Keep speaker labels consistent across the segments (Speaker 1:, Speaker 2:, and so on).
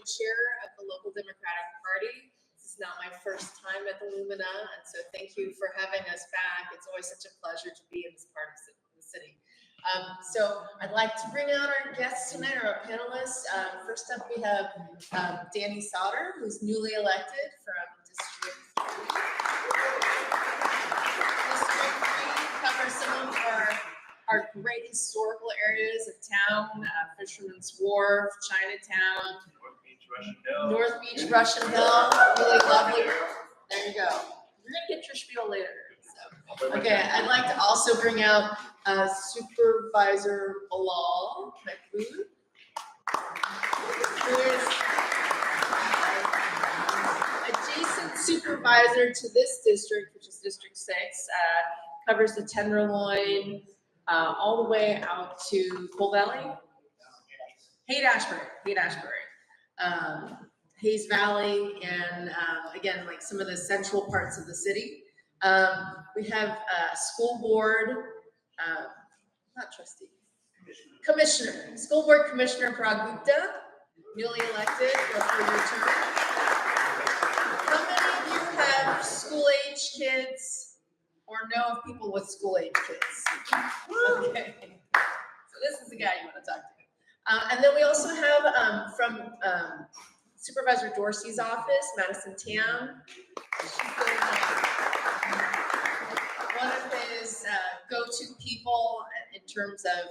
Speaker 1: the chair of the local Democratic Party. This is not my first time at the Lumina, and so thank you for having us back. It's always such a pleasure to be in this part of the city. So I'd like to bring out our guests tonight, our panelists. First up, we have Danny Sauter, who's newly elected from District 3. District 3 covers some of our great historical areas of town, Fisherman's Wharf, Chinatown, North Beach, Russian Hill, really lovely. There you go. You're gonna get your spiel later. So. Okay, I'd like to also bring out Supervisor Bilal, Mahmood, who is adjacent supervisor to this district, which is District 6, covers the Tenderloin, all the way out to Coal Valley, Haight-Ashbury, Hayes Valley, and again, like some of the central parts of the city. We have school board, not trustee, commissioner, school board commissioner Parag Gupta, newly elected for a 3-year term. How many of you have school-age kids or know of people with school-age kids? Okay, so this is the guy you want to talk to. And then we also have from Supervisor Dorsey's office, Madison Tam. She's been one of his go-to people in terms of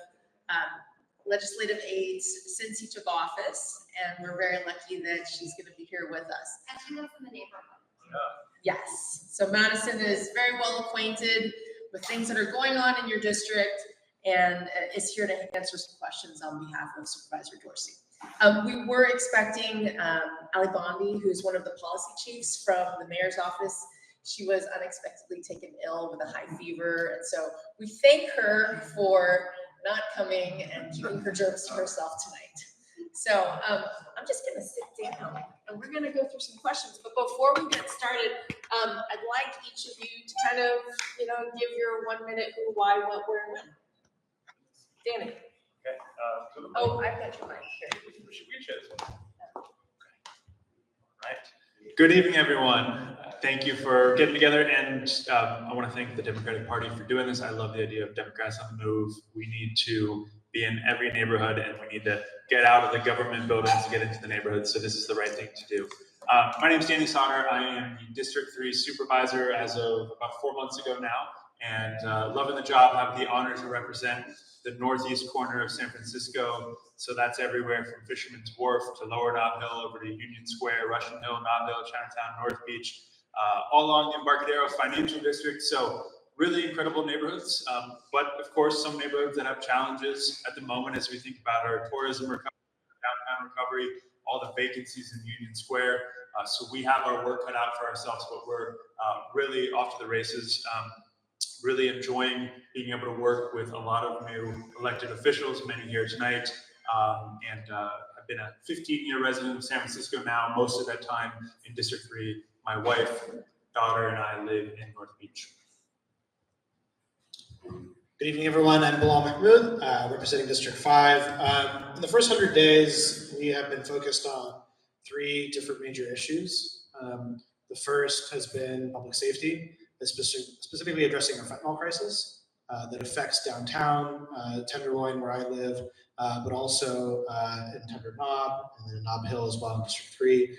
Speaker 1: legislative aides since he took office, and we're very lucky that she's going to be here with us.
Speaker 2: And she lives in the neighborhood.
Speaker 1: Yes, so Madison is very well acquainted with things that are going on in your district and is here to answer some questions on behalf of Supervisor Dorsey. We were expecting Ali Bondi, who's one of the policy chiefs from the mayor's office. She was unexpectedly taken ill with a high fever, and so we thank her for not coming and keeping her germs to herself tonight. So I'm just gonna sit down and we're gonna go through some questions. But before we get started, I'd like each of you to kind of, give your 1 minute who, why, what, where, when. Danny.
Speaker 3: Okay.
Speaker 1: Oh, I've got your mic here.
Speaker 3: Should we choose one? Right. Good evening, everyone. Thank you for getting together, and I want to thank the Democratic Party for doing this. I love the idea of Democrats on the move. We need to be in every neighborhood, and we need to get out of the government buildings and get into the neighborhoods, so this is the right thing to do. My name is Danny Sauter. I am the District 3 Supervisor as of about 4 months ago now, and loving the job. I have the honor to represent the northeast corner of San Francisco. So that's everywhere from Fisherman's Wharf to Lower Nob Hill over to Union Square, Russian Hill, Nob Hill, Chinatown, North Beach, all along the Embarcadero Financial District. So really incredible neighborhoods. But of course, some neighborhoods that have challenges at the moment as we think about our tourism recovery, downtown recovery, all the vacancies in Union Square. So we have our work cut out for ourselves, but we're really off to the races. Really enjoying being able to work with a lot of new elected officials, many here tonight. I've been a 15-year resident of San Francisco now, most of that time in District 3. My wife, daughter, and I live in North Beach.
Speaker 4: Good evening, everyone. I'm Bilal Mahmood, representing District 5. In the first 100 days, we have been focused on 3 different major issues. The first has been public safety, specifically addressing our fentanyl crisis that affects downtown, Tenderloin, where I live, but also in Tender Knob and then Nob Hill as well in District 3.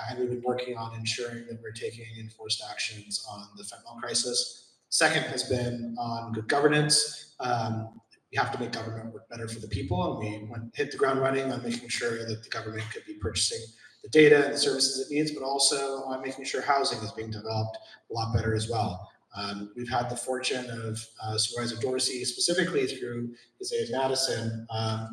Speaker 4: And we've been working on ensuring that we're taking enforced actions on the fentanyl crisis. Second has been on good governance. We have to make government work better for the people, and we hit the ground running on making sure that the government could be purchasing the data and the services it needs, but also on making sure housing is being developed a lot better as well. We've had the fortune of Supervisor Dorsey, specifically through his aide Madison.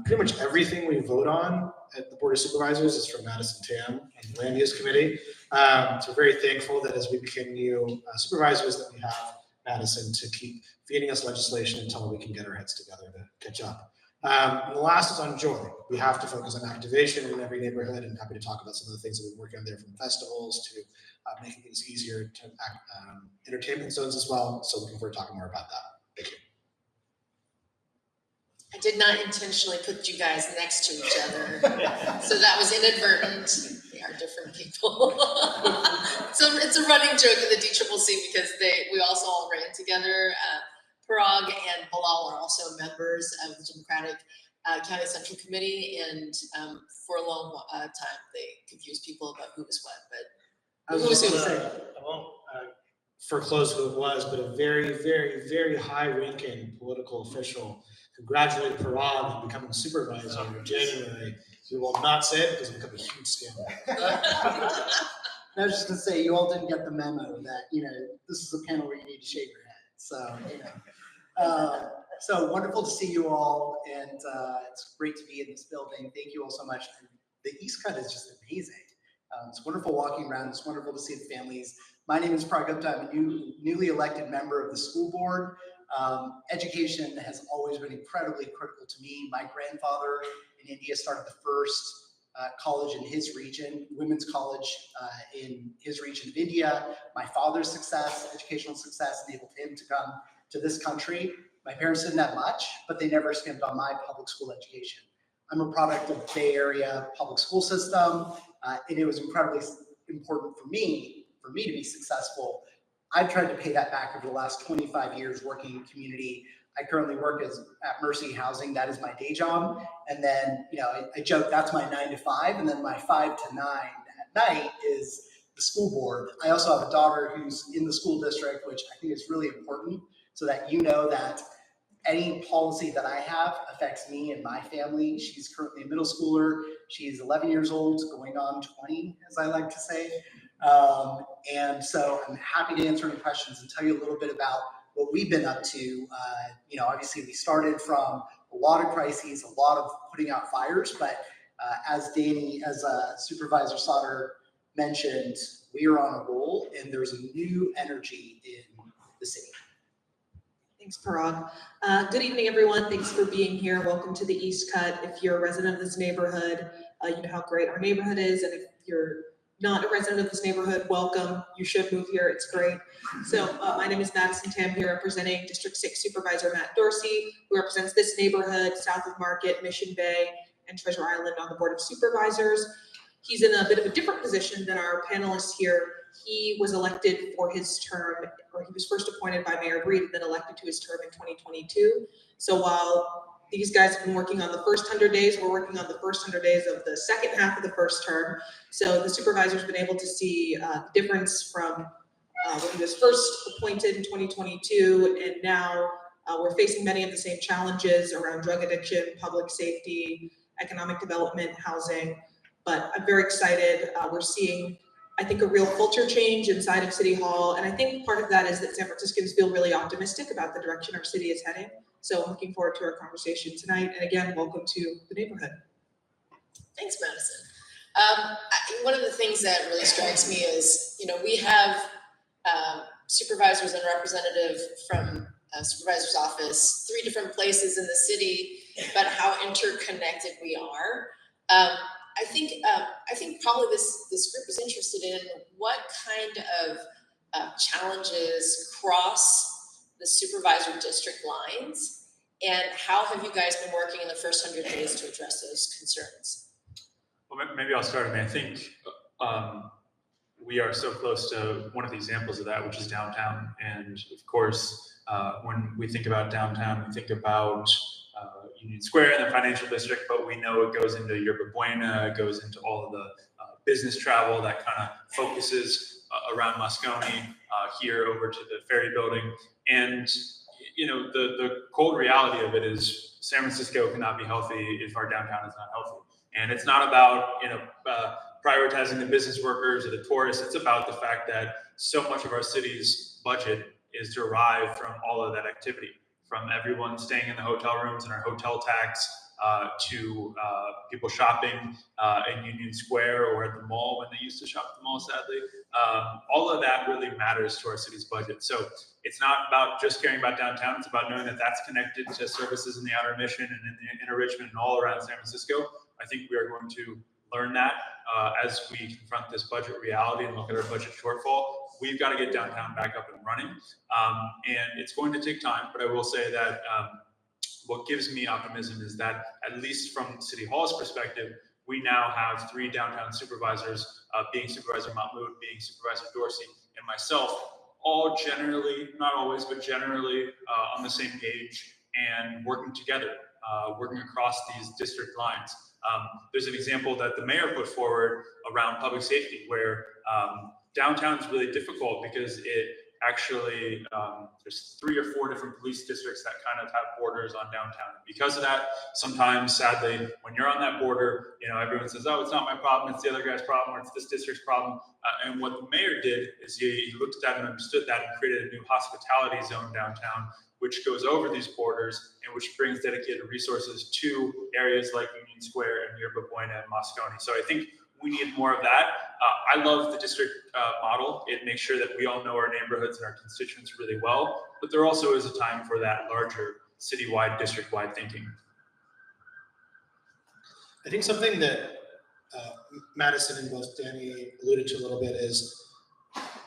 Speaker 4: Pretty much everything we vote on at the Board of Supervisors is from Madison Tam and the Land Use Committee. So we're very thankful that as we became new supervisors that we have Madison to keep feeding us legislation until we can get our heads together to catch up. And the last is on joy. We have to focus on activation in every neighborhood, and happy to talk about some of the things that we've been working on there, from festivals to making things easier to entertainment zones as well. So looking forward to talking more about that. Thank you.
Speaker 1: I did not intentionally put you guys next to each other, so that was inadvertent. They are different people. So it's a running joke in the DCCC because we also all ran together. Parag and Bilal are also members of the Democratic County Central Committee, and for a long time they confused people about who was what. But who was who?
Speaker 4: I won't foreclose who it was, but a very, very, very high-ranking political official congratulated Parag on becoming supervisor in January. We will not say it because it will become a huge scandal.
Speaker 2: I was just gonna say, you all didn't get the memo that, this is a panel where you need to shave your head. So, so wonderful to see you all, and it's great to be in this building. Thank you all so much. And the East Cut is just amazing. It's wonderful walking around. It's wonderful to see the families. My name is Parag Gupta. I'm a newly elected member of the school board. Education has always been incredibly critical to me. My grandfather in India started the first college in his region, women's college in his region of India. My father's success, educational success, enabled him to come to this country. My parents didn't have much, but they never skimped on my public school education. I'm a product of the Bay Area public school system, and it was incredibly important for me to be successful. I've tried to pay that back over the last 25 years working in community. I currently work at Mercy Housing. That is my day job. And then, I joke, that's my 9 to 5. And then my 5 to 9 at night is the school board. I also have a daughter who's in the school district, which I think is really important so that that any policy that I have affects me and my family. She's currently a middle schooler. She's 11 years old, going on 20, as I like to say. And so I'm happy to answer any questions and tell you a little bit about what we've been up to. Obviously we started from a lot of crises, a lot of putting out fires, but as Supervisor Sauter mentioned, we are on a roll and there's a new energy in the city.
Speaker 5: Thanks, Parag. Good evening, everyone. Thanks for being here. Welcome to the East Cut. If you're a resident of this neighborhood, you know how great our neighborhood is. And if you're not a resident of this neighborhood, welcome. You should move here. It's great. So my name is Madison. I'm here representing District 6 Supervisor Matt Dorsey, who represents this neighborhood, south of Market, Mission Bay, and Treasure Island on the Board of Supervisors. He's in a bit of a different position than our panelists here. He was elected for his term, or he was first appointed by Mayor Breed and then elected to his term in 2022. So while these guys have been working on the first 100 days, we're working on the first 100 days of the second half of the first term. So the supervisor's been able to see the difference from when he was first appointed in 2022, and now we're facing many of the same challenges around drug addiction, public safety, economic development, housing. But I'm very excited. We're seeing, I think, a real culture change inside of City Hall. And I think part of that is that San Franciscans feel really optimistic about the direction our city is heading. So I'm looking forward to our conversation tonight. And again, welcome to the neighborhood.
Speaker 1: Thanks, Madison. One of the things that really strikes me is, we have supervisors and representative from supervisor's office, 3 different places in the city, but how interconnected we are. I think probably this group is interested in what kind of challenges cross the supervisor district lines, and how have you guys been working in the first 100 days to address those concerns?
Speaker 3: Well, maybe I'll start. I think we are so close to one of the examples of that, which is downtown. And of course, when we think about downtown, we think about Union Square and the financial district, but we know it goes into Yerba Buena, it goes into all of the business travel that kind of focuses around Moscone, here over to the Ferry Building. And, the cold reality of it is San Francisco cannot be healthy if our downtown is not healthy. And it's not about, prioritizing the business workers or the tourists. It's about the fact that so much of our city's budget is derived from all of that activity, from everyone staying in the hotel rooms and our hotel tax, to people shopping in Union Square or at the mall when they used to shop at the mall, sadly. All of that really matters to our city's budget. So it's not about just caring about downtown. It's about knowing that that's connected to services in the Outer Mission and in the Inner Richmond and all around San Francisco. I think we are going to learn that as we confront this budget reality and look at our budget shortfall. We've got to get downtown back up and running. And it's going to take time, but I will say that what gives me optimism is that, at least from City Hall's perspective, we now have 3 downtown supervisors, being Supervisor Mahmood, being Supervisor Dorsey, and myself, all generally, not always, but generally on the same page and working together, working across these district lines. There's an example that the mayor put forward around public safety, where downtown is really difficult because it actually, there's 3 or 4 different police districts that kind of have borders on downtown. And because of that, sometimes, sadly, when you're on that border, everyone says, oh, it's not my problem, it's the other guy's problem, or it's this district's problem. And what the mayor did is he looked at that and understood that and created a new hospitality zone downtown, which goes over these borders and which brings dedicated resources to areas like Union Square and Yerba Buena and Moscone. So I think we need more of that. I love the district model. It makes sure that we all know our neighborhoods and our constituents really well, but there also is a time for that larger citywide, district-wide thinking.
Speaker 4: I think something that Madison and both Danny alluded to a little bit is,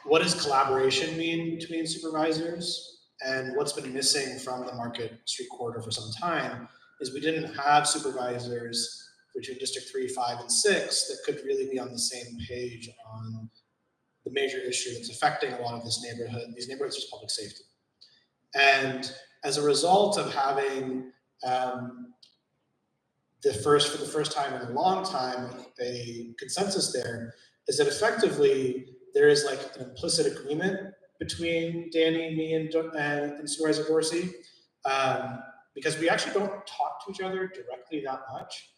Speaker 4: what does collaboration mean between supervisors? And what's been missing from the Market Street corridor for some time is we didn't have supervisors between District 3, 5, and 6 that could really be on the same page on the major issue that's affecting a lot of these neighborhoods, is public safety. And as a result of having for the first time in a long time, a consensus there, is that effectively there is like an implicit agreement between Danny, me, and Supervisor Dorsey, because we actually don't talk to each other directly that much.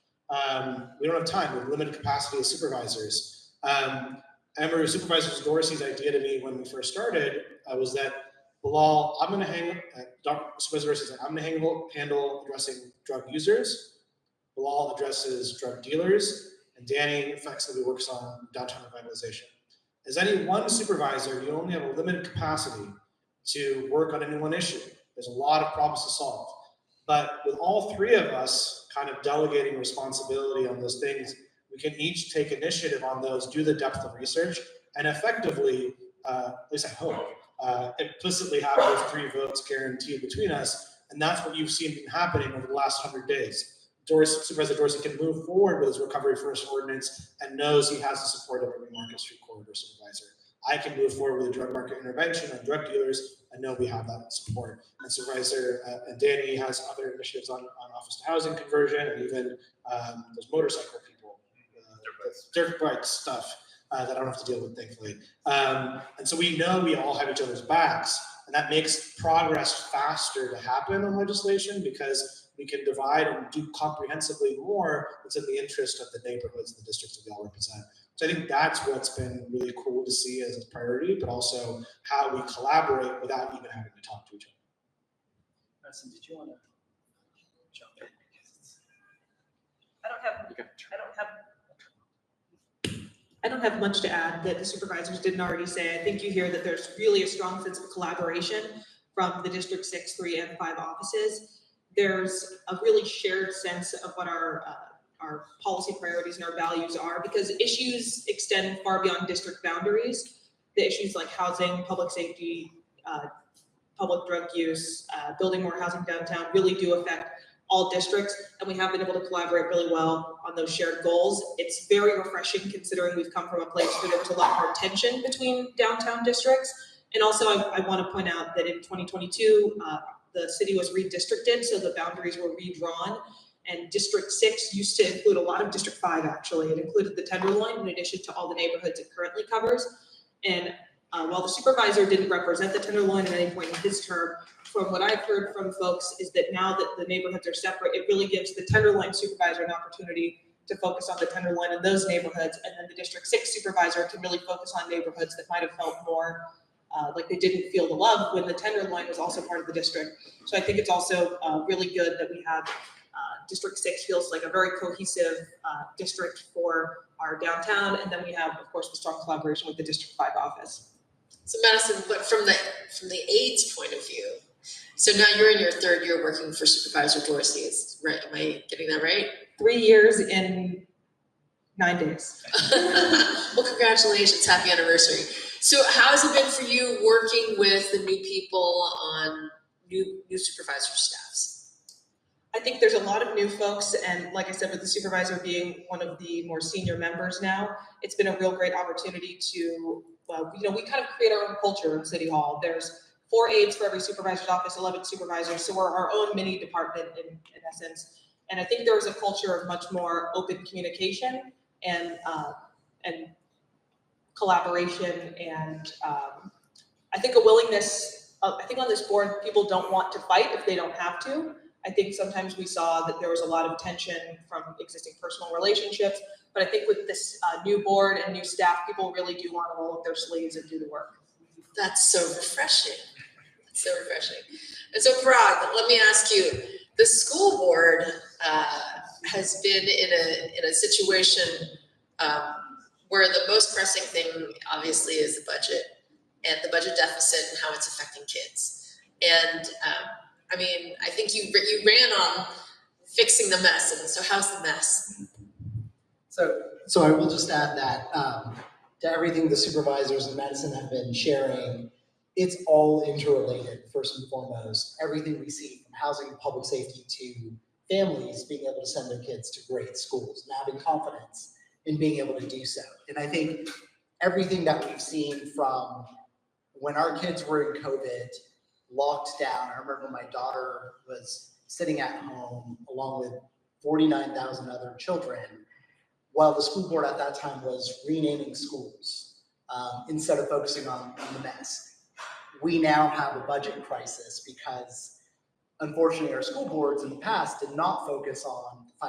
Speaker 4: We don't have time. We have limited capacity as supervisors. I remember Supervisor Dorsey's idea to me when we first started was that, Bilal, Supervisor Dorsey said, I'm going to handle addressing drug users. Bilal addresses drug dealers, and Danny effectively works on downtown revitalization. As any one supervisor, you only have a limited capacity to work on any one issue. There's a lot of problems to solve. But with all 3 of us kind of delegating responsibility on those things, we can each take initiative on those, do the depth of research, and effectively, at least I hope, implicitly have those 3 votes guaranteed between us. And that's what you've seen happening over the last 100 days. Supervisor Dorsey can move forward with his Recovery First ordinance and knows he has the support of every Market Street corridor supervisor. I can move forward with a drug market intervention on drug dealers and know we have that support. And Supervisor and Danny has other initiatives on office to housing conversion, and even those motorcycle people, dirt bike stuff that I don't have to deal with, thankfully. And so we know we all have each other's backs, and that makes progress faster to happen on legislation, because we can divide and do comprehensively more that's in the interest of the neighborhoods and the districts that we all represent. So I think that's what's been really cool to see as a priority, but also how we collaborate without even having to talk to each other.
Speaker 2: Madison, did you want to jump in?
Speaker 5: I don't have much to add that the supervisors didn't already say. I think you hear that there's really a strong sense of collaboration from the District 6, 3, and 5 offices. There's a really shared sense of what our policy priorities and our values are, because issues extend far beyond district boundaries. The issues like housing, public safety, public drug use, building more housing downtown really do affect all districts, and we have been able to collaborate really well on those shared goals. It's very refreshing considering we've come from a place where there was a lot more tension between downtown districts. And also I want to point out that in 2022, the city was redistricted, so the boundaries were redrawn. And District 6 used to include a lot of District 5, actually. It included the Tenderloin in addition to all the neighborhoods it currently covers. And while the supervisor didn't represent the Tenderloin at any point in his term, from what I've heard from folks is that now that the neighborhoods are separate, it really gives the Tenderloin supervisor an opportunity to focus on the Tenderloin and those neighborhoods. And then the District 6 supervisor can really focus on neighborhoods that might have felt more like they didn't feel the love when the Tenderloin was also part of the district. So I think it's also really good that we have District 6 feels like a very cohesive district for our downtown. And then we have, of course, the strong collaboration with the District 5 office.
Speaker 1: So Madison, but from the aide's point of view, so now you're in your 3rd year working for Supervisor Dorsey, right? Am I getting that right?
Speaker 5: 3 years in 9 days.
Speaker 1: Well, congratulations, happy anniversary. So how has it been for you working with the new people on new supervisor staffs?
Speaker 5: I think there's a lot of new folks, and like I said, with the supervisor being one of the more senior members now, it's been a real great opportunity to, we kind of create our own culture in City Hall. There's 4 aides for every supervisor's office, 11 supervisors, so we're our own mini department in essence. And I think there was a culture of much more open communication and collaboration, and I think a willingness. I think on this board, people don't want to fight if they don't have to. I think sometimes we saw that there was a lot of tension from existing personal relationships, but I think with this new board and new staff, people really do want to roll up their sleeves and do the work.
Speaker 1: That's so refreshing. That's so refreshing. And so Parag, let me ask you, the school board has been in a situation where the most pressing thing obviously is the budget and the budget deficit and how it's affecting kids. And I mean, I think you ran on fixing the mess, and so how's the mess?
Speaker 2: So I will just add that to everything the supervisors in Madison have been sharing, it's all interrelated, first and foremost. Everything we see from housing and public safety to families being able to send their kids to great schools and having confidence in being able to do so. And I think everything that we've seen from when our kids were in COVID, locked down. I remember my daughter was sitting at home along with 49,000 other children while the school board at that time was renaming schools instead of focusing on the mess. We now have a budget crisis because unfortunately our school boards in the past did not focus on the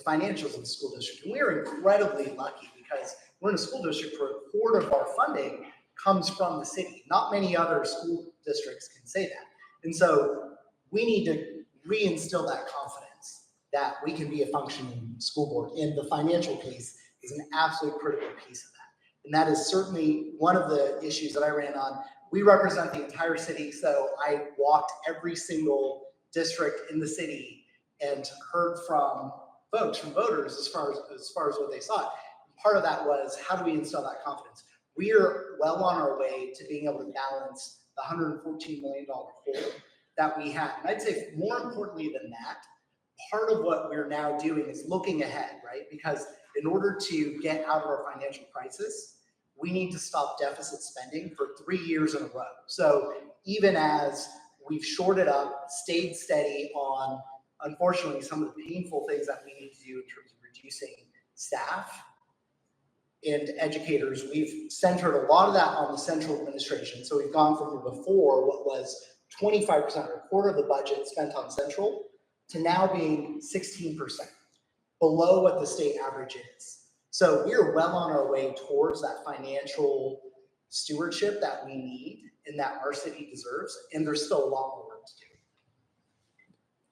Speaker 2: financials of the school district. And we are incredibly lucky because we're in a school district where a quarter of our funding comes from the city. Not many other school districts can say that. And so we need to reinstill that confidence that we can be a functioning school board. And the financial piece is an absolute critical piece of that. And that is certainly one of the issues that I ran on. We represent the entire city, so I walked every single district in the city and heard from folks, from voters, as far as what they saw. Part of that was, how do we instill that confidence? We are well on our way to being able to balance the $114 million hole that we had. And I'd say more importantly than that, part of what we're now doing is looking ahead, right? Because in order to get out of our financial crisis, we need to stop deficit spending for 3 years in a row. So even as we've shorted up, stayed steady on, unfortunately, some of the painful things that we need to do in terms of reducing staff and educators, we've centered a lot of that on the central administration. So we've gone from before what was 25% or a quarter of the budget spent on central to now being 16%, below what the state average is. So we're well on our way towards that financial stewardship that we need and that our city deserves, and there's still a lot more work to do.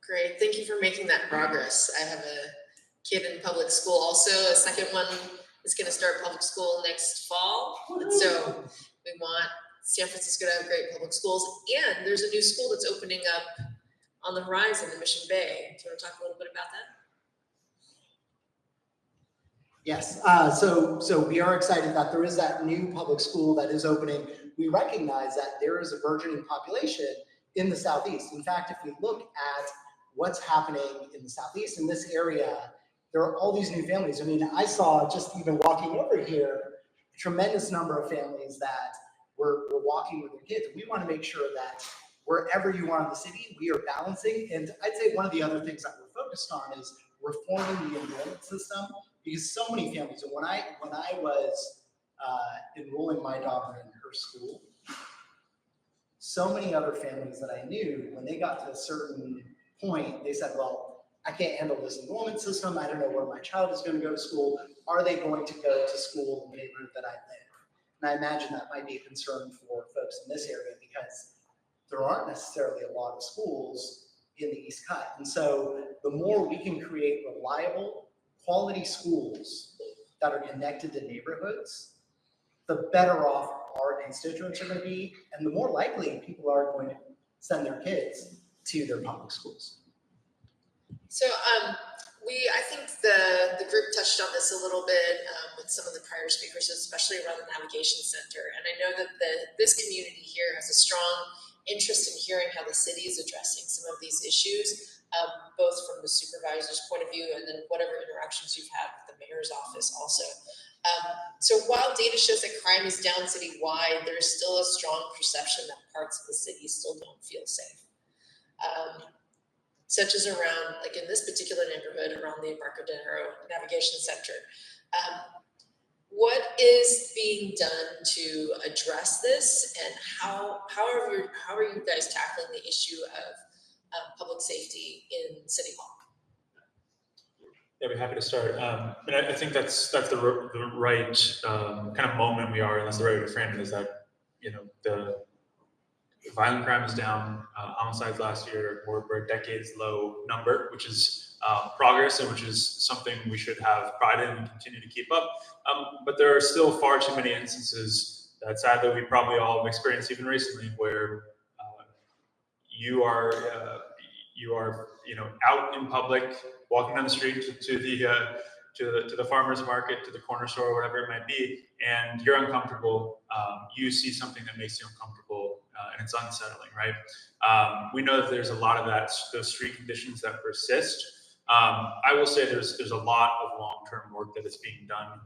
Speaker 1: Great, thank you for making that progress. I have a kid in public school also, a second one is gonna start public school next fall. And so we want San Francisco to have great public schools, and there's a new school that's opening up on the horizon in Mission Bay. Do you want to talk a little bit about that?
Speaker 2: Yes, so we are excited that there is that new public school that is opening. We recognize that there is a burgeoning population in the Southeast. In fact, if we look at what's happening in the Southeast, in this area, there are all these new families. I mean, I saw just even walking over here, a tremendous number of families that were walking with their kids. We want to make sure that wherever you are in the city, we are balancing. And I'd say one of the other things that we're focused on is reforming the enrollment system, because so many families, and when I was enrolling my daughter in her school, so many other families that I knew, when they got to a certain point, they said, well, I can't handle this enrollment system. I don't know where my child is going to go to school. Are they going to go to school in the neighborhood that I live? And I imagine that might be a concern for folks in this area because there aren't necessarily a lot of schools in the East Cut. And so the more we can create reliable, quality schools that are connected to neighborhoods, the better off our constituents are going to be, and the more likely people are going to send their kids to their public schools.
Speaker 1: So I think the group touched on this a little bit with some of the prior speakers, especially around the navigation center. And I know that this community here has a strong interest in hearing how the city is addressing some of these issues, both from the supervisor's point of view and then whatever interactions you've had with the mayor's office also. So while data shows that crime is down citywide, there's still a strong perception that parts of the city still don't feel safe. Such as around, like in this particular neighborhood, around the Embarcadero Navigation Center. What is being done to address this, and how are you guys tackling the issue of public safety in City Hall?
Speaker 3: Yeah, we're happy to start. And I think that's the right kind of moment we are in. That's the right way to frame it. Is that the violent crime is down. Homicides last year were a decades low number, which is progress and which is something we should have pride in and continue to keep up. But there are still far too many instances that sadly we probably all have experienced even recently where you are out in public, walking down the street to the farmer's market, to the corner store, whatever it might be, and you're uncomfortable. You see something that makes you uncomfortable, and it's unsettling, right? We know that there's a lot of those street conditions that persist. I will say there's a lot of long-term work that is being done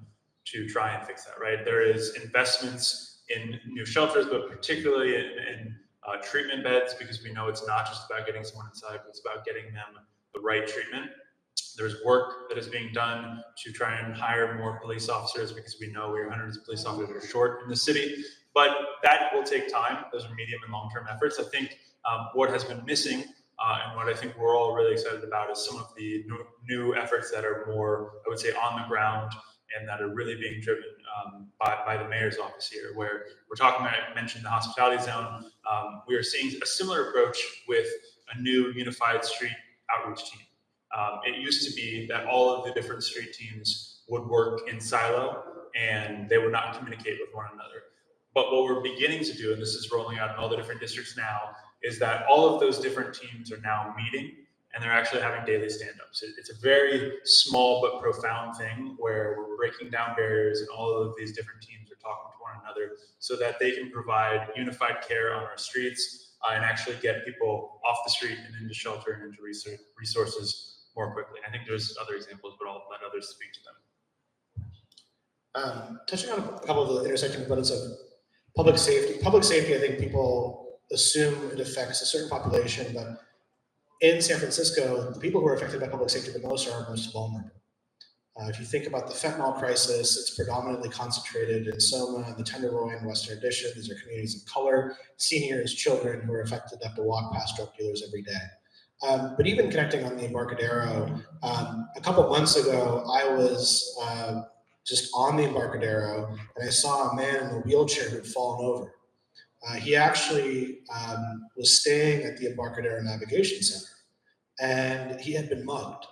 Speaker 3: to try and fix that, right? There is investments in new shelters, but particularly in treatment beds, because we know it's not just about getting someone inside, but it's about getting them the right treatment. There's work that is being done to try and hire more police officers, because we know we are hundreds of police officers short in the city, but that will take time. Those are medium and long-term efforts. I think what has been missing and what I think we're all really excited about is some of the new efforts that are more, I would say, on the ground and that are really being driven by the mayor's office here, where we're talking about, I mentioned the hospitality zone. We are seeing a similar approach with a new unified street outreach team. It used to be that all of the different street teams would work in silo and they would not communicate with one another. But what we're beginning to do, and this is rolling out in all the different districts now, is that all of those different teams are now meeting and they're actually having daily stand-ups. It's a very small but profound thing where we're breaking down barriers and all of these different teams are talking to one another so that they can provide unified care on our streets and actually get people off the street and into shelter and into resources more quickly. I think there's other examples, but I'll let others speak to them.
Speaker 4: Touching on a couple of the intersecting components of public safety. Public safety, I think people assume it affects a certain population, but in San Francisco, the people who are affected by public safety the most are most vulnerable. If you think about the fentanyl crisis, it's predominantly concentrated in Soma and the Tenderloin, Western Addition. These are communities of color, seniors, children who are affected, have to walk past drug dealers every day. But even connecting on the Embarcadero, a couple months ago, I was just on the Embarcadero and I saw a man in a wheelchair who had fallen over. He actually was staying at the Embarcadero Navigation Center, and he had been mugged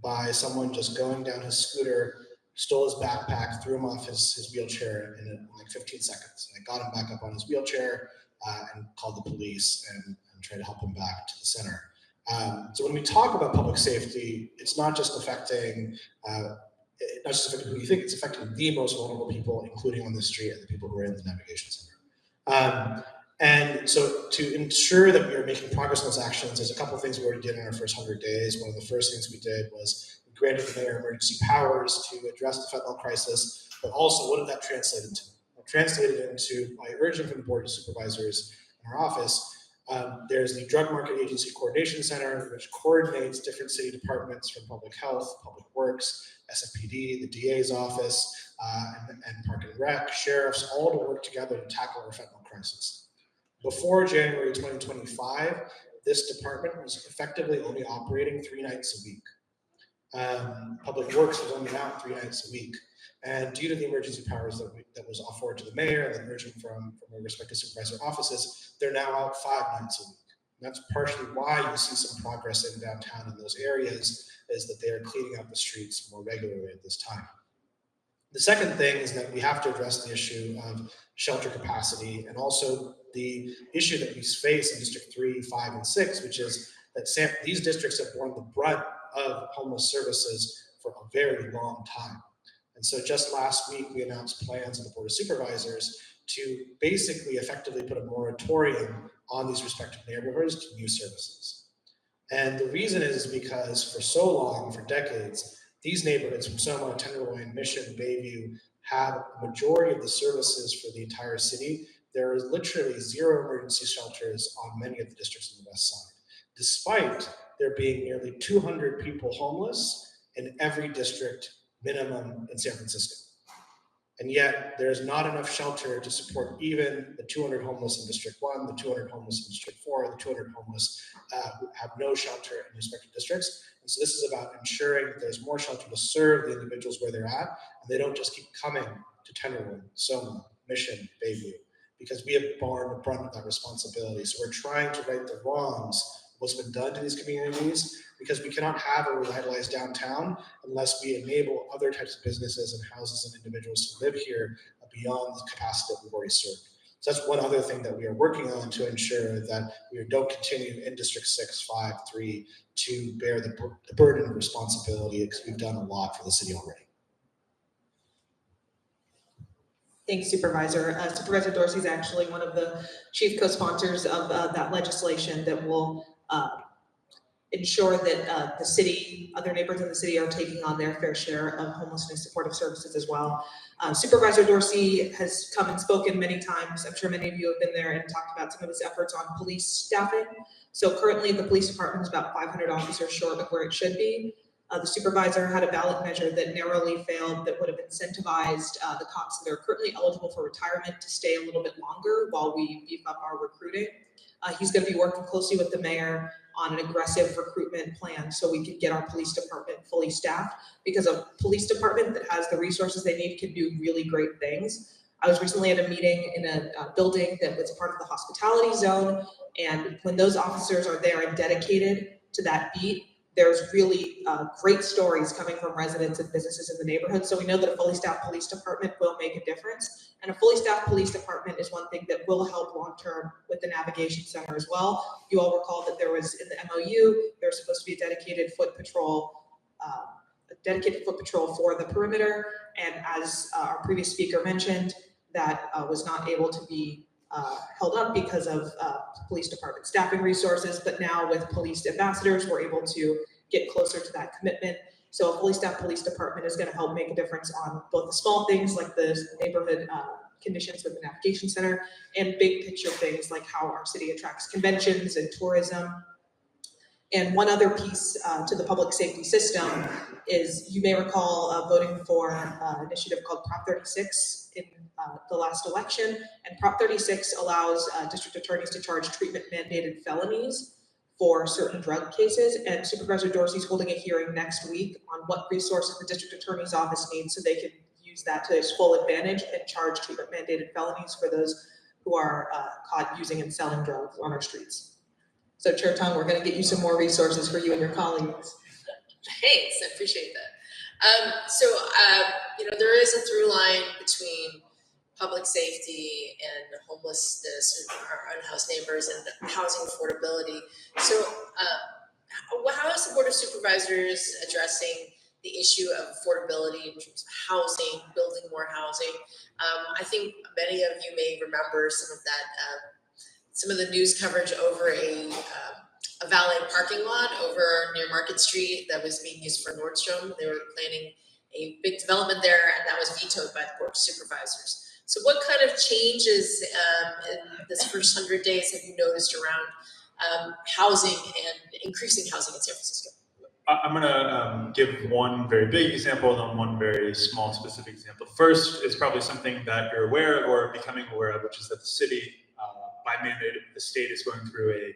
Speaker 4: by someone just going down his scooter, stole his backpack, threw him off his wheelchair in like 15 seconds. And I got him back up on his wheelchair and called the police and tried to help him back to the center. So when we talk about public safety, it's not just affecting who you think, it's affecting the most vulnerable people, including on the street and the people who are in the navigation center. And so to ensure that we are making progress on those actions, there's a couple of things we already did in our first 100 days. One of the first things we did was we granted the mayor emergency powers to address the fentanyl crisis, but also what did that translate into? It translated into, by urging from the board of supervisors in our office, there's the Drug Market Agency Coordination Center, which coordinates different city departments from public health, public works, SFPD, the DA's office, and Park and Rec, sheriffs, all to work together to tackle our fentanyl crisis. Before January 2025, this department was effectively only operating 3 nights a week. Public Works was only out 3 nights a week. And due to the emergency powers that was offered to the mayor and then urging from our respective supervisor offices, they're now out 5 nights a week. And that's partially why you see some progress in downtown in those areas, is that they are cleaning up the streets more regularly at this time. The second thing is that we have to address the issue of shelter capacity and also the issue that we face in District 3, 5, and 6, which is that these districts have borne the brunt of homeless services for a very long time. And so just last week, we announced plans of the Board of Supervisors to basically effectively put a moratorium on these respective neighborhoods to new services. And the reason is because for so long, for decades, these neighborhoods from Soma, Tenderloin, Mission, Bayview have a majority of the services for the entire city. There is literally 0 emergency shelters on many of the districts on the west side, despite there being nearly 200 people homeless in every district minimum in San Francisco. And yet there's not enough shelter to support even the 200 homeless in District 1, the 200 homeless in District 4, the 200 homeless who have no shelter in respective districts. And so this is about ensuring that there's more shelter to serve the individuals where they're at, and they don't just keep coming to Tenderloin, Soma, Mission, Bayview, because we have borne the brunt of that responsibility. So we're trying to right the wrongs of what's been done to these communities, because we cannot have a revitalized downtown unless we enable other types of businesses and houses and individuals to live here beyond the capacity that we've already served. So that's one other thing that we are working on to ensure that we don't continue in District 6, 5, 3 to bear the burden of responsibility, because we've done a lot for the city already.
Speaker 5: Thanks, Supervisor. Supervisor Dorsey is actually one of the chief co-sponsors of that legislation that will ensure that the city, other neighborhoods in the city are taking on their fair share of homelessness supportive services as well. Supervisor Dorsey has come and spoken many times. I'm sure many of you have been there and talked about some of his efforts on police staffing. So currently the police department is about 500 officers short of where it should be. The supervisor had a ballot measure that narrowly failed that would have incentivized the cops that are currently eligible for retirement to stay a little bit longer while we beef up our recruiting. He's going to be working closely with the mayor on an aggressive recruitment plan so we can get our police department fully staffed, because a police department that has the resources they need can do really great things. I was recently at a meeting in a building that was part of the hospitality zone, and when those officers are there and dedicated to that beat, there's really great stories coming from residents and businesses in the neighborhood. So we know that a fully staffed police department will make a difference. And a fully staffed police department is one thing that will help long-term with the navigation center as well. You all recall that there was in the MOU, there was supposed to be a dedicated foot patrol for the perimeter. And as our previous speaker mentioned, that was not able to be held up because of police department staffing resources, but now with police ambassadors, we're able to get closer to that commitment. So a fully staffed police department is going to help make a difference on both the small things like the neighborhood conditions with the navigation center, and big picture things like how our city attracts conventions and tourism. And one other piece to the public safety system is, you may recall voting for an initiative called Prop 36 in the last election. And Prop 36 allows district attorneys to charge treatment mandated felonies for certain drug cases. And Supervisor Dorsey's holding a hearing next week on what resources the district attorney's office needs so they can use that to its full advantage and charge treatment mandated felonies for those who are caught using and selling drugs on our streets. So Chair Tung, we're going to get you some more resources for you and your colleagues.
Speaker 1: Thanks, I appreciate that. There is a through line between public safety and homelessness, or our unhoused neighbors, and housing affordability. So how is the Board of Supervisors addressing the issue of affordability in terms of housing, building more housing? I think many of you may remember some of the news coverage over a valet parking lot over near Market Street that was being used for Nordstrom. They were planning a big development there, and that was vetoed by the Board of Supervisors. So what kind of changes in this first 100 days have you noticed around housing and increasing housing in San Francisco?
Speaker 3: I'm going to give one very big example and then one very small specific example. First is probably something that you're aware of or becoming aware of, which is that the city, by mandate, the state is going through a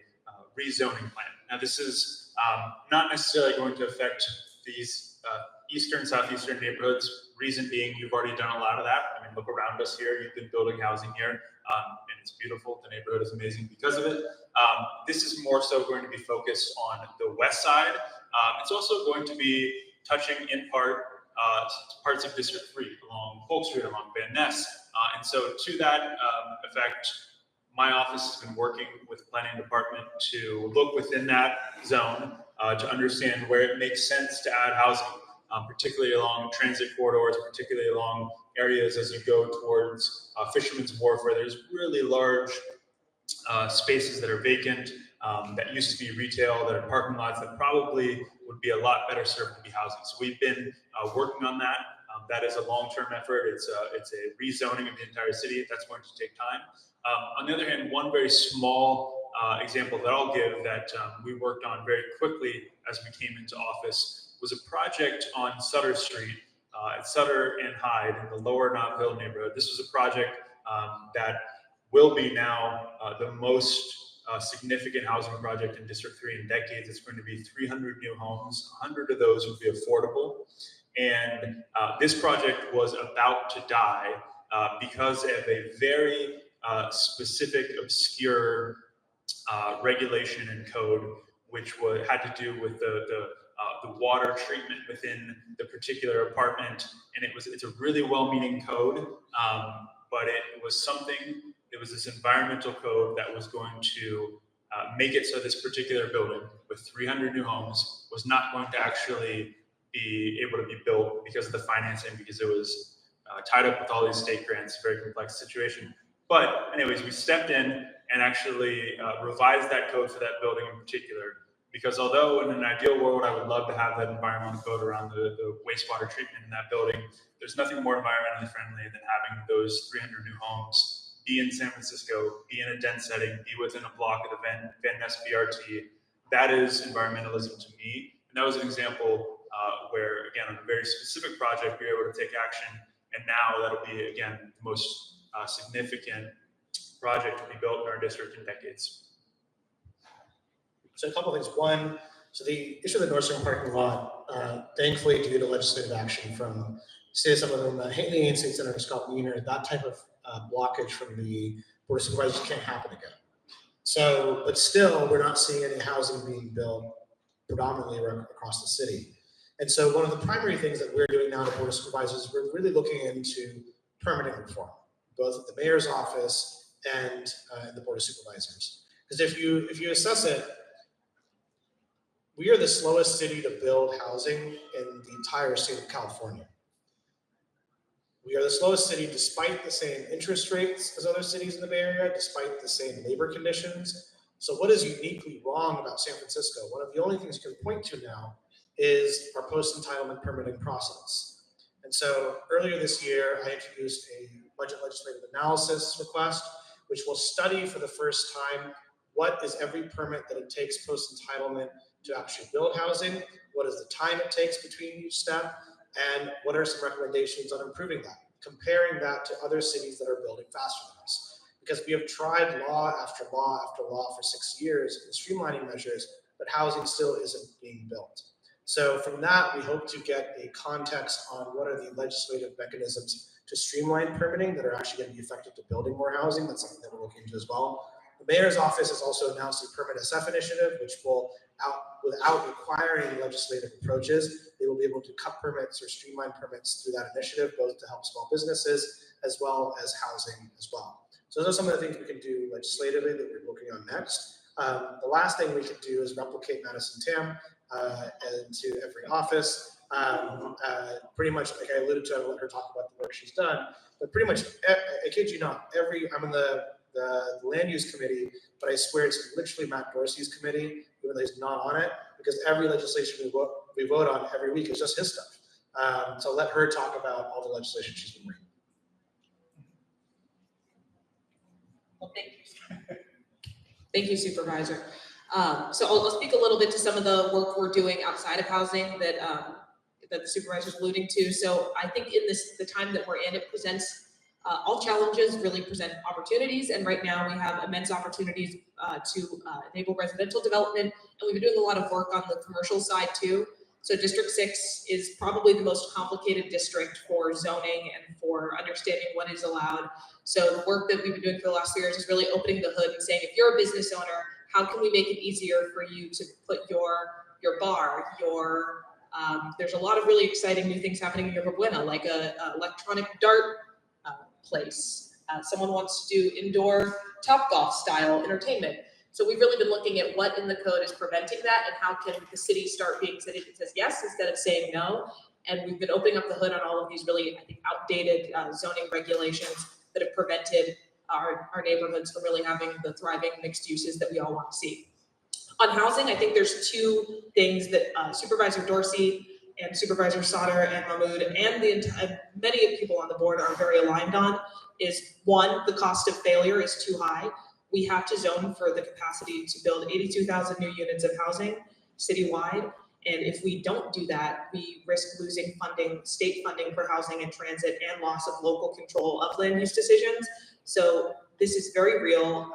Speaker 3: rezoning plan. Now, this is not necessarily going to affect these eastern, southeastern neighborhoods. Reason being, you've already done a lot of that. I mean, look around us here. You've been building housing here, and it's beautiful. The neighborhood is amazing because of it. This is more so going to be focused on the west side. It's also going to be touching in part parts of District 3 along Polk Street, along Van Ness. And so to that effect, my office has been working with the planning department to look within that zone to understand where it makes sense to add housing, particularly along transit corridors, particularly along areas as you go towards Fisherman's Wharf, where there's really large spaces that are vacant, that used to be retail, that are parking lots that probably would be a lot better served to be housing. So we've been working on that. That is a long-term effort. It's a rezoning of the entire city. That's going to take time. On the other hand, one very small example that I'll give that we worked on very quickly as we came into office was a project on Sutter Street at Sutter and Hyde in the lower Nob Hill neighborhood. This was a project that will be now the most significant housing project in District 3 in decades. It's going to be 300 new homes. 100 of those would be affordable. And this project was about to die because of a very specific, obscure regulation and code, which had to do with the water treatment within the particular apartment. And it's a really well-meaning code, but it was this environmental code that was going to make it so this particular building with 300 new homes was not going to actually be able to be built because of the financing, because it was tied up with all these state grants, very complex situation. But anyways, we stepped in and actually revised that code for that building in particular, because although in an ideal world, I would love to have that environmental code around the wastewater treatment in that building, there's nothing more environmentally friendly than having those 300 new homes be in San Francisco, be in a dense setting, be within a block of the Van Ness BRT. That is environmentalism to me. And that was an example where, again, on a very specific project, we were able to take action. And now that'll be, again, the most significant project to be built in our district in decades.
Speaker 4: So a couple of things. One, so the issue of the Nordstrom parking lot, thankfully, due to legislative action from State Assemblyman Haley and State Senator Scott Wiener, that type of blockage from the Board of Supervisors can't happen again. So, but still, we're not seeing any housing being built predominantly across the city. And so one of the primary things that we're doing now at the Board of Supervisors, we're really looking into permitting reform, both at the mayor's office and the Board of Supervisors. Because if you assess it, we are the slowest city to build housing in the entire state of California. We are the slowest city despite the same interest rates as other cities in the Bay Area, despite the same labor conditions. So what is uniquely wrong about San Francisco? One of the only things you can point to now is our post-entitlement permitting process. And so earlier this year, I introduced a budget legislative analysis request, which will study for the first time what is every permit that it takes post-entitlement to actually build housing, what is the time it takes between each step, and what are some recommendations on improving that, comparing that to other cities that are building faster than us. Because we have tried law after law after law for 6 years in streamlining measures, but housing still isn't being built. So from that, we hope to get a context on what are the legislative mechanisms to streamline permitting that are actually going to be effective to building more housing. That's something that we're looking into as well. The mayor's office has also announced a permit SF initiative, which will, without requiring legislative approaches, they will be able to cut permits or streamline permits through that initiative, both to help small businesses as well as housing as well. So those are some of the things we can do legislatively that we're working on next. The last thing we could do is replicate Madison TAM into every office. Pretty much, like I alluded to, I will let her talk about the work she's done, but pretty much, I kid you not, I'm in the land use committee, but I swear it's literally Matt Dorsey's committee, even though he's not on it, because every legislation we vote on every week is just his stuff. So let her talk about all the legislation she's been reading.
Speaker 5: Well, thank you. Thank you, Supervisor. So I'll speak a little bit to some of the work we're doing outside of housing that the supervisor is alluding to. So I think in the time that we're in, it presents all challenges really present opportunities, and right now we have immense opportunities to enable residential development, and we've been doing a lot of work on the commercial side too. So District 6 is probably the most complicated district for zoning and for understanding what is allowed. So the work that we've been doing for the last 3 years is really opening the hood and saying, if you're a business owner, how can we make it easier for you to put your bar, there's a lot of really exciting new things happening in Yerba Buena, like a electronic dart place. Someone wants to do indoor Topgolf style entertainment. So we've really been looking at what in the code is preventing that, and how can the city start being city that says yes instead of saying no. And we've been opening up the hood on all of these really, I think, outdated zoning regulations that have prevented our neighborhoods from really having the thriving mixed uses that we all want to see. On housing, I think there's two things that Supervisor Dorsey and Supervisor Sauter and Mahmood and many people on the board are very aligned on is one, the cost of failure is too high. We have to zone for the capacity to build 82,000 new units of housing citywide. And if we don't do that, we risk losing funding, state funding for housing and transit, and loss of local control of land use decisions. So this is very real.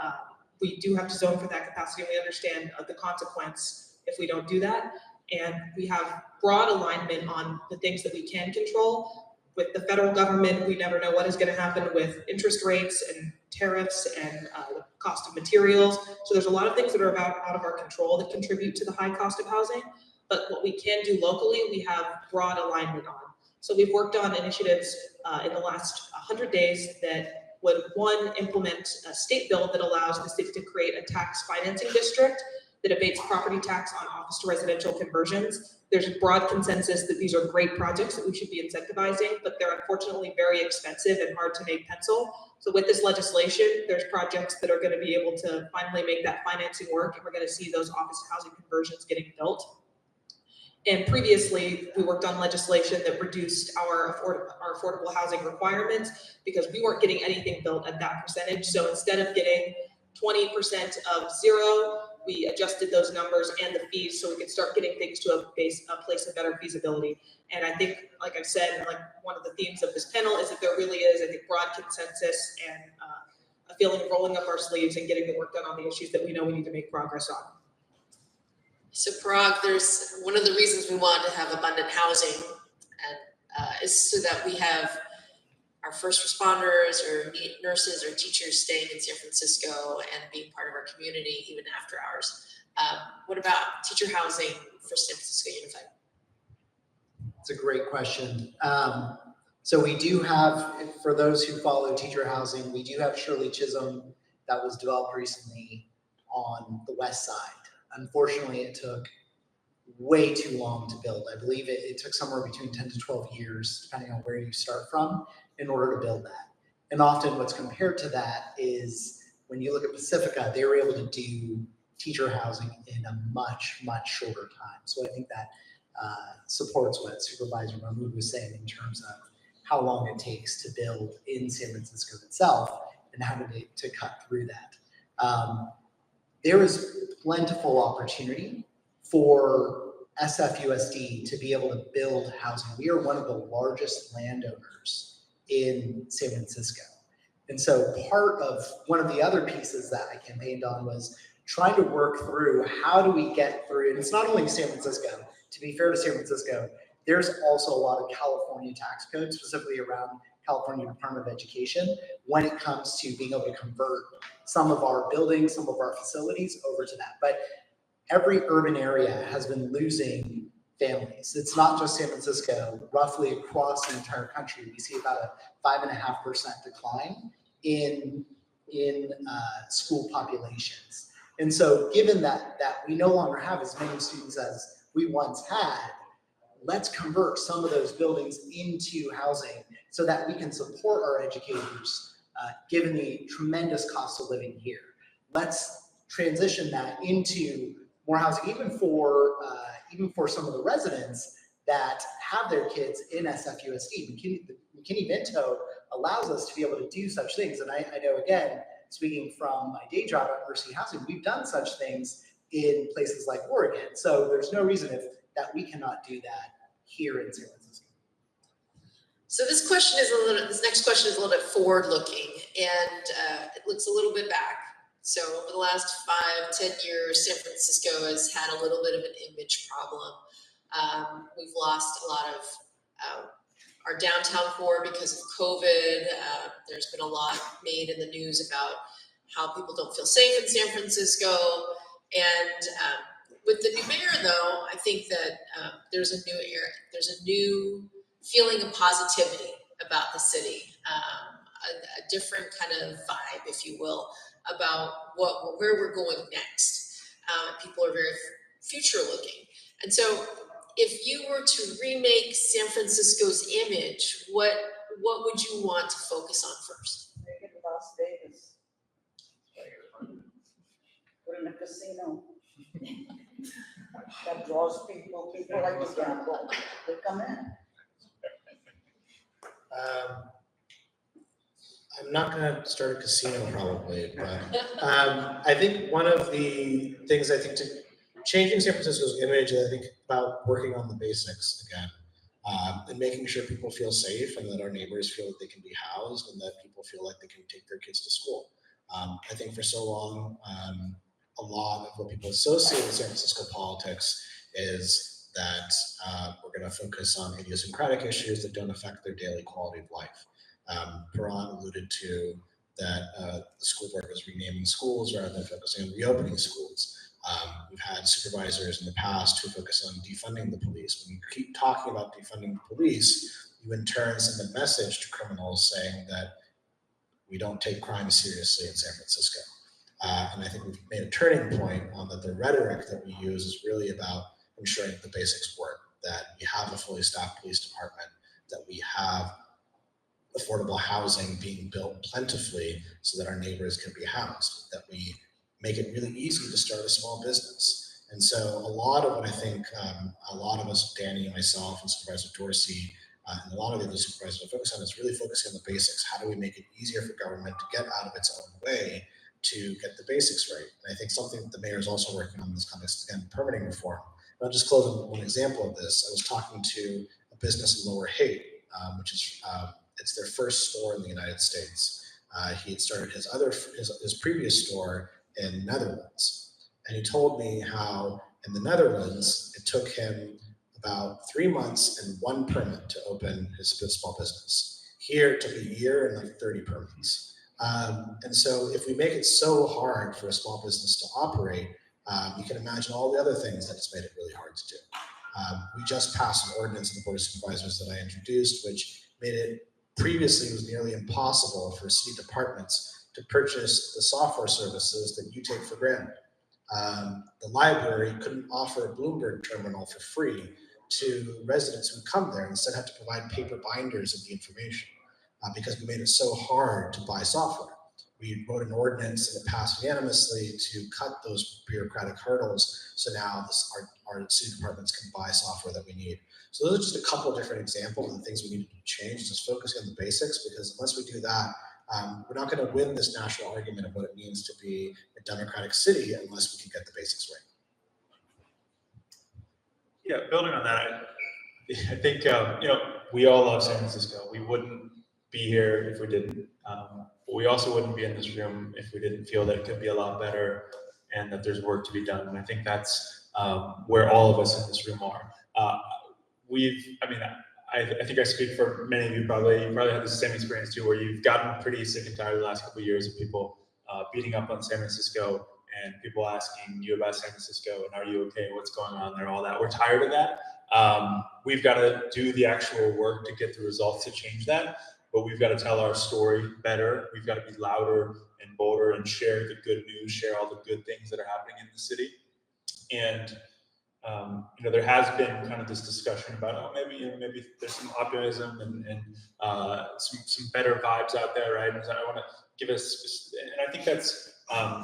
Speaker 5: We do have to zone for that capacity. We understand the consequence if we don't do that. And we have broad alignment on the things that we can control. With the federal government, we never know what is going to happen with interest rates and tariffs and the cost of materials. So there's a lot of things that are out of our control that contribute to the high cost of housing. But what we can do locally, we have broad alignment on. So we've worked on initiatives in the last 100 days that would, one, implement a state bill that allows the city to create a tax financing district that abates property tax on office to residential conversions. There's a broad consensus that these are great projects that we should be incentivizing, but they're unfortunately very expensive and hard to make pencil. So with this legislation, there's projects that are going to be able to finally make that financing work, and we're going to see those office housing conversions getting built. And previously, we worked on legislation that reduced our affordable housing requirements because we weren't getting anything built at that percentage. So instead of getting 20% of zero, we adjusted those numbers and the fees so we could start getting things to a place of better feasibility. And I think, like I've said, like one of the themes of this panel is that there really is, I think, broad consensus and a feeling of rolling up our sleeves and getting the work done on the issues that we know we need to make progress on.
Speaker 1: So Parag, there's one of the reasons we want to have abundant housing and is so that we have our first responders or nurses or teachers staying in San Francisco and being part of our community even after hours. What about teacher housing for San Francisco Unified?
Speaker 2: It's a great question. So we do have, for those who follow teacher housing, we do have Shirley Chisholm that was developed recently on the west side. Unfortunately, it took way too long to build. I believe it took somewhere between 10 to 12 years, depending on where you start from, in order to build that. And often what's compared to that is when you look at Pacifica, they were able to do teacher housing in a much, much shorter time. So I think that supports what Supervisor Mahmood was saying in terms of how long it takes to build in San Francisco itself and how to cut through that. There is plentiful opportunity for SFUSD to be able to build housing. We are one of the largest landowners in San Francisco. And so one of the other pieces that I campaigned on was trying to work through how do we get through, and it's not only San Francisco, to be fair to San Francisco, there's also a lot of California tax code, specifically around California Department of Education, when it comes to being able to convert some of our buildings, some of our facilities over to that. But every urban area has been losing families. It's not just San Francisco, roughly across the entire country, we see about a 5.5% decline in school populations. And so given that we no longer have as many students as we once had, let's convert some of those buildings into housing so that we can support our educators, given the tremendous cost of living here. Let's transition that into more housing, even for some of the residents that have their kids in SFUSD. McKinney-Vento allows us to be able to do such things. And I know, again, speaking from my day job at Mercy Housing, we've done such things in places like Oregon. So there's no reason that we cannot do that here in San Francisco.
Speaker 1: So this next question is a little bit forward-looking, and it looks a little bit back. So over the last 5-10 years, San Francisco has had a little bit of an image problem. We've lost a lot of our downtown core because of COVID. There's been a lot made in the news about how people don't feel safe in San Francisco. And with the new mayor, though, I think that there's a new feeling of positivity about the city, a different kind of vibe, if you will, about where we're going next. People are very future looking. And so if you were to remake San Francisco's image, what would you want to focus on first?
Speaker 6: Make it Las Vegas. in a casino. That draws people like to gamble, they come in.
Speaker 4: I'm not gonna start a casino probably, but I think one of the things I think to changing San Francisco's image, I think about working on the basics again, and making sure people feel safe and that our neighbors feel that they can be housed and that people feel like they can take their kids to school. I think for so long, a lot of what people associate with San Francisco politics is that we're going to focus on idiosyncratic issues that don't affect their daily quality of life. Parag alluded to that the school board was renaming schools rather than focusing on reopening schools. We've had supervisors in the past who focus on defunding the police. When you keep talking about defunding the police, you in turn send a message to criminals saying that we don't take crime seriously in San Francisco. And I think we've made a turning point on that the rhetoric that we use is really about ensuring that the basics work, that we have a fully staffed police department, that we have affordable housing being built plentifully so that our neighbors can be housed, that we make it really easy to start a small business. And so a lot of what I think a lot of us, Danny and myself and Supervisor Dorsey, and a lot of the other supervisors are focused on is really focusing on the basics. How do we make it easier for government to get out of its own way to get the basics right? And I think something that the mayor is also working on in this context, again, permitting reform. And I'll just close with one example of this. I was talking to a business in Lower Haight, which is, it's their first store in the United States. He had started his previous store in Netherlands. And he told me how in the Netherlands, it took him about 3 months and 1 permit to open his small business. Here it took a year and like 30 permits. And so if we make it so hard for a small business to operate, you can imagine all the other things that it's made it really hard to do. We just passed an ordinance in the Board of Supervisors that I introduced, which made it previously it was nearly impossible for city departments to purchase the software services that you take for granted. The library couldn't offer a Bloomberg terminal for free to residents who come there, and instead had to provide paper binders of the information because we made it so hard to buy software. We wrote an ordinance and it passed unanimously to cut those bureaucratic hurdles. So now our city departments can buy software that we need. So those are just a couple of different examples of the things we need to change, just focusing on the basics, because unless we do that, we're not going to win this national argument of what it means to be a democratic city unless we can get the basics right.
Speaker 3: Yeah, building on that, I think we all love San Francisco. We wouldn't be here if we didn't. But we also wouldn't be in this room if we didn't feel that it could be a lot better and that there's work to be done. And I think that's where all of us in this room are. I think I speak for many of you probably had the same experience too, where you've gotten pretty sick and tired the last couple of years of people beating up on San Francisco and people asking you about San Francisco and are you okay, what's going on there, all that. We're tired of that. We've got to do the actual work to get the results to change that, but we've got to tell our story better. We've got to be louder and bolder and share the good news, share all the good things that are happening in the city. And there has been kind of this discussion about, maybe there's some optimism and some better vibes out there, right? And so I want to give us, and I think that's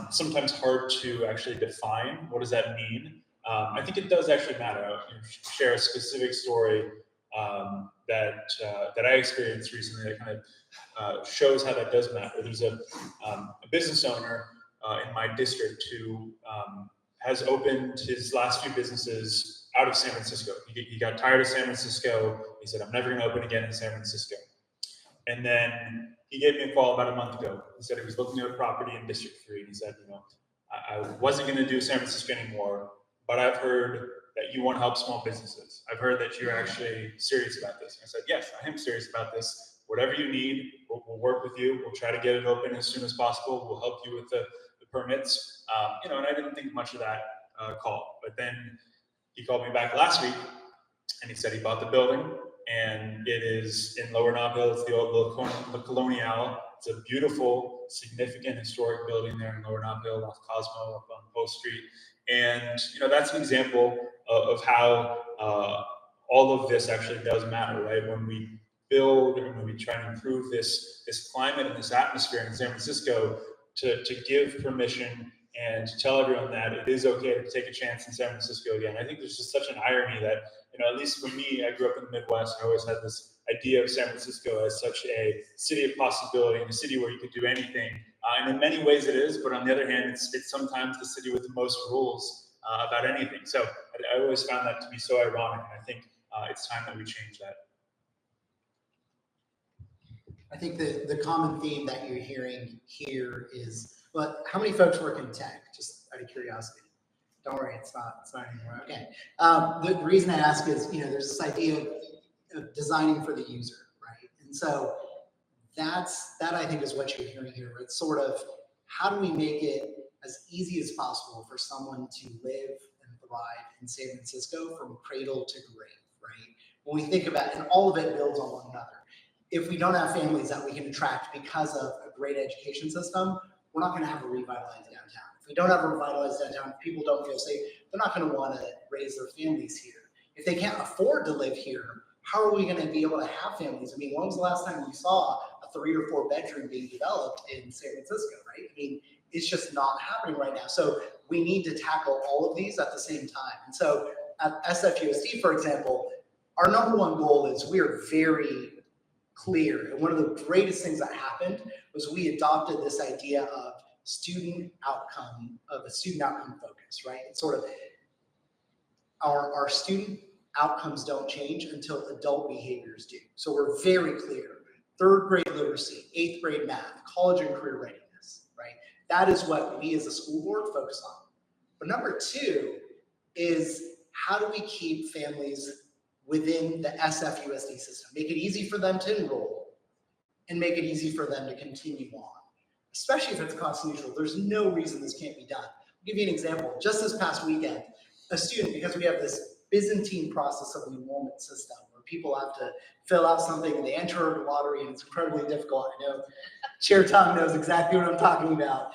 Speaker 3: sometimes hard to actually define. What does that mean? I think it does actually matter. I'll share a specific story that I experienced recently that kind of shows how that does matter. There's a business owner in my district who has opened his last few businesses out of San Francisco. He got tired of San Francisco. He said, I'm never going to open again in San Francisco. And then he gave me a call about a month ago. He said he was looking at a property in District 3. And he said, I wasn't going to do San Francisco anymore, but I've heard that you want to help small businesses. I've heard that you're actually serious about this. And I said, yes, I am serious about this. Whatever you need, we'll work with you. We'll try to get it open as soon as possible. We'll help you with the permits. And I didn't think much of that call. But then he called me back last week and he said he bought the building and it is in Lower Nob Hill. It's the old La Colonial. It's a beautiful, significant historic building there in Lower Nob Hill, off Cosmo, up on Post Street. And that's an example of how all of this actually does matter, right? When we build and when we try to improve this climate and this atmosphere in San Francisco, to give permission and to tell everyone that it is okay to take a chance in San Francisco again. I think there's just such an irony that, at least for me, I grew up in the Midwest. I always had this idea of San Francisco as such a city of possibility and a city where you could do anything. And in many ways it is, but on the other hand, it's sometimes the city with the most rules about anything. So I always found that to be so ironic, and I think it's time that we change that.
Speaker 2: I think the common theme that you're hearing here is, but how many folks work in tech? Just out of curiosity. Don't worry, it's not anymore. Okay. The reason I ask is, there's this idea of designing for the user, right? And so that I think is what you're hearing here. It's sort of, how do we make it as easy as possible for someone to live and thrive in San Francisco from cradle to grave, right? When we think about, and all of it builds on one another. If we don't have families that we can attract because of a great education system, we're not going to have a revitalized downtown. If we don't have a revitalized downtown, if people don't feel safe, they're not going to want to raise their families here. If they can't afford to live here, how are we going to be able to have families? I mean, when was the last time you saw a 3 or 4 bedroom being developed in San Francisco, right? I mean, it's just not happening right now. So we need to tackle all of these at the same time. And so at SFUSD, for example, our number one goal is we are very clear. And one of the greatest things that happened was we adopted this idea of a student outcome focus, right? It's sort of our student outcomes don't change until adult behaviors do. So we're very clear. 3rd grade literacy, 8th grade math, college and career readiness, right? That is what we as a school board focus on. But number 2 is, how do we keep families within the SFUSD system? Make it easy for them to enroll and make it easy for them to continue on, especially if it's cost neutral. There's no reason this can't be done. I'll give you an example. Just this past weekend, a student, because we have this Byzantine process of the enrollment system where people have to fill out something and they enter a lottery, and it's incredibly difficult. I know Chair Tung knows exactly what I'm talking about.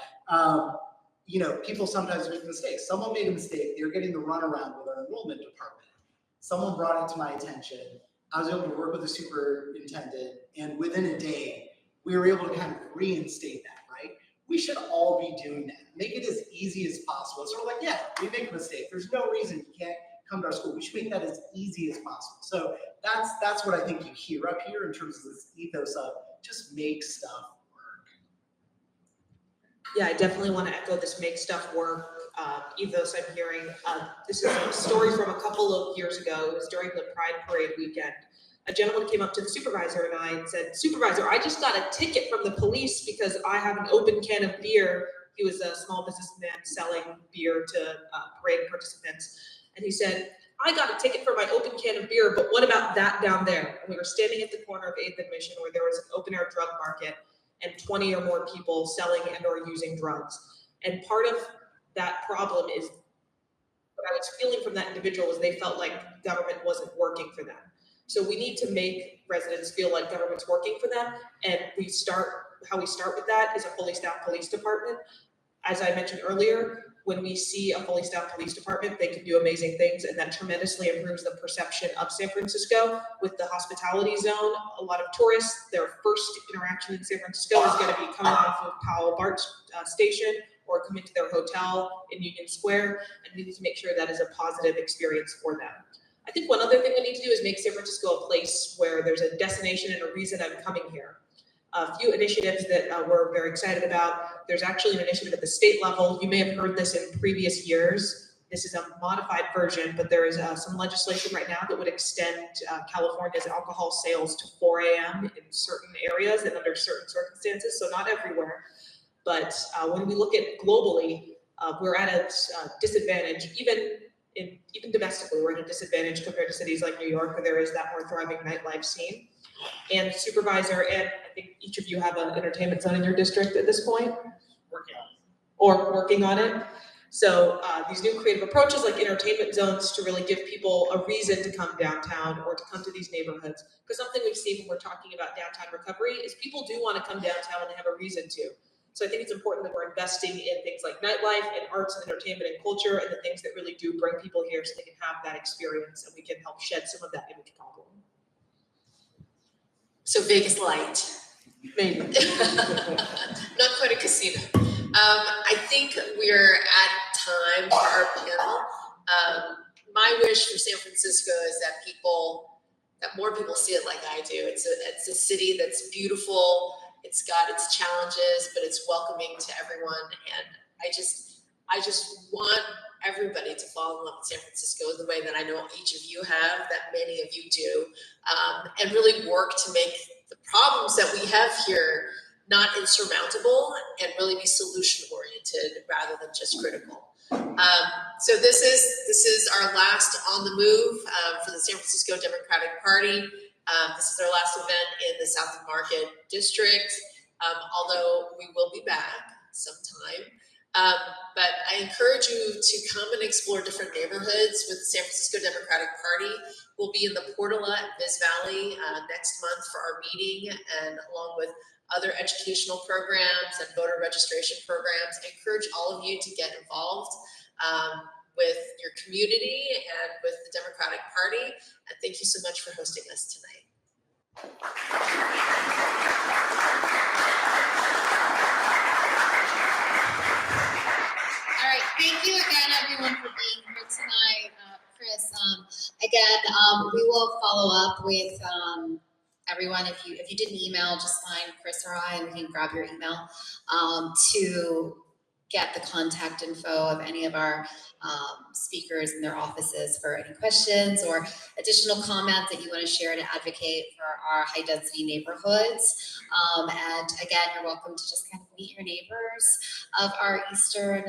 Speaker 2: People sometimes make mistakes. Someone made a mistake. They're getting the runaround with our enrollment department. Someone brought it to my attention. I was able to work with the superintendent, and within a day, we were able to kind of reinstate that, right? We should all be doing that. Make it as easy as possible. It's sort of like, yeah, we make a mistake. There's no reason you can't come to our school. We should make that as easy as possible. So that's what I think you hear up here in terms of this ethos of just make stuff work.
Speaker 5: Yeah, I definitely want to echo this make stuff work ethos I'm hearing. This is a story from a couple of years ago. It was during the Pride Parade weekend. A gentleman came up to the supervisor and I said, "Supervisor, I just got a ticket from the police because I have an open can of beer." He was a small businessman selling beer to parade participants. And he said, "I got a ticket for my open can of beer, but what about that down there?" And we were standing at the corner of 8th and Mission where there was an open air drug market and 20 or more people selling and or using drugs. And part of that problem is what I was feeling from that individual was they felt like government wasn't working for them. So we need to make residents feel like government's working for them. And how we start with that is a fully staffed police department. As I mentioned earlier, when we see a fully staffed police department, they can do amazing things, and that tremendously improves the perception of San Francisco. With the hospitality zone, a lot of tourists, their first interaction in San Francisco is going to be coming off of Powell BART station or coming to their hotel in Union Square, and we need to make sure that is a positive experience for them. I think one other thing we need to do is make San Francisco a place where there's a destination and a reason I'm coming here. A few initiatives that we're very excited about. There's actually an initiative at the state level. You may have heard this in previous years. This is a modified version, but there is some legislation right now that would extend California's alcohol sales to 4 a.m. in certain areas and under certain circumstances, so not everywhere. But when we look at globally, we're at a disadvantage, even domestically, we're at a disadvantage compared to cities like New York, where there is that more thriving nightlife scene. And Supervisor, and I think each of you have an entertainment zone in your district at this point? Working on it. So these new creative approaches like entertainment zones to really give people a reason to come downtown or to come to these neighborhoods. Because something we've seen when we're talking about downtown recovery is people do want to come downtown when they have a reason to. So I think it's important that we're investing in things like nightlife and arts and entertainment and culture and the things that really do bring people here so they can have that experience and we can help shed some of that image problem.
Speaker 1: So Vegas light.
Speaker 5: Maybe.
Speaker 1: Not quite a casino. I think we're at time for our panel. My wish for San Francisco is that more people see it like I do. It's a city that's beautiful. It's got its challenges, but it's welcoming to everyone. And I just want everybody to fall in love with San Francisco the way that I know each of you have, that many of you do, and really work to make the problems that we have here not insurmountable and really be solution oriented rather than just critical. So this is our last on the move for the San Francisco Democratic Party. This is our last event in the South of Market district, although we will be back sometime. But I encourage you to come and explore different neighborhoods with the San Francisco Democratic Party. We'll be in the Portola at Miss Valley next month for our meeting, and along with other educational programs and voter registration programs. I encourage all of you to get involved with your community and with the Democratic Party. And thank you so much for hosting us tonight.
Speaker 7: All right, thank you again, everyone, for being here tonight. Chris, again, we will follow up with everyone. If you didn't email, just find Chris or I, and we can grab your email to get the contact info of any of our speakers in their offices for any questions or additional comments that you want to share to advocate for our high density neighborhoods. And again, you're welcome to just kind of meet your neighbors of our Eastern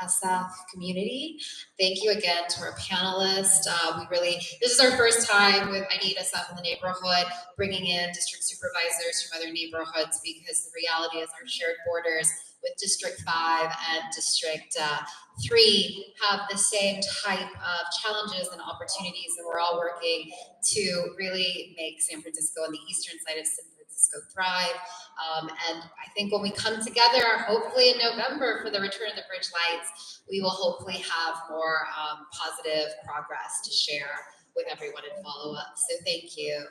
Speaker 7: SF community. Thank you again to our panelists. This is our first time with Aide SF in the neighborhood, bringing in district supervisors from other neighborhoods, because the reality is our shared borders with District 5 and District 3 have the same type of challenges and opportunities, and we're all working to really make San Francisco and the eastern side of San Francisco thrive. And I think when we come together, hopefully in November for the return of the bridge lights, we will hopefully have more positive progress to share with everyone and follow up. So thank you.